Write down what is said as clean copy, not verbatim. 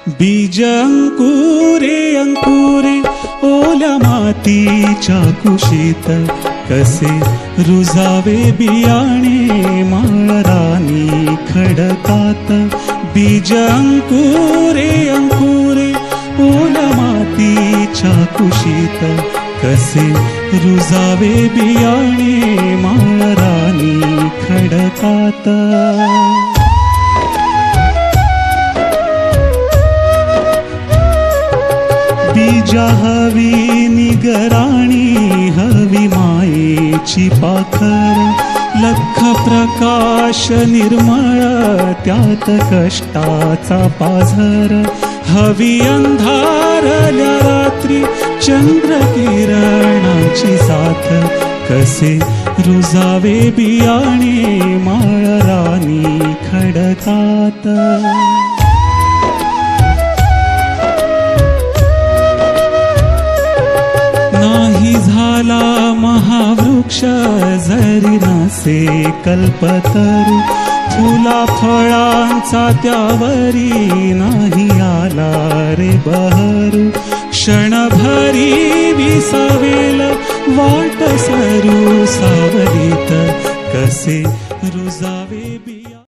बीज अंकुरे अंकुरे ओल्या मातीच्या कुशीत, कसे रुजावे बियाणे माळरानी खडकात. बीज अंकुरे अंकुरे ओल्या मातीच्या कुशीत, कसे रुजावे बियाणे माळरानी खडकात. बीजा हवी निगराणी, हवी मायेची पाखर. लख प्रकाश निर्मळ त्यात कष्टाचा पाझर. हवी अंधारल्या रात्री चंद्र किरणाची साथ, कसे रुजावे बियाणे माळरानी खडकात. नाही झाला महावृक्ष जरी नसे कल्पतरू, फुला फळांचा त्यावरी नाही आला रे बहरू. क्षणभरी विसावेल वाट सरू सावलीत, कसे रुजावे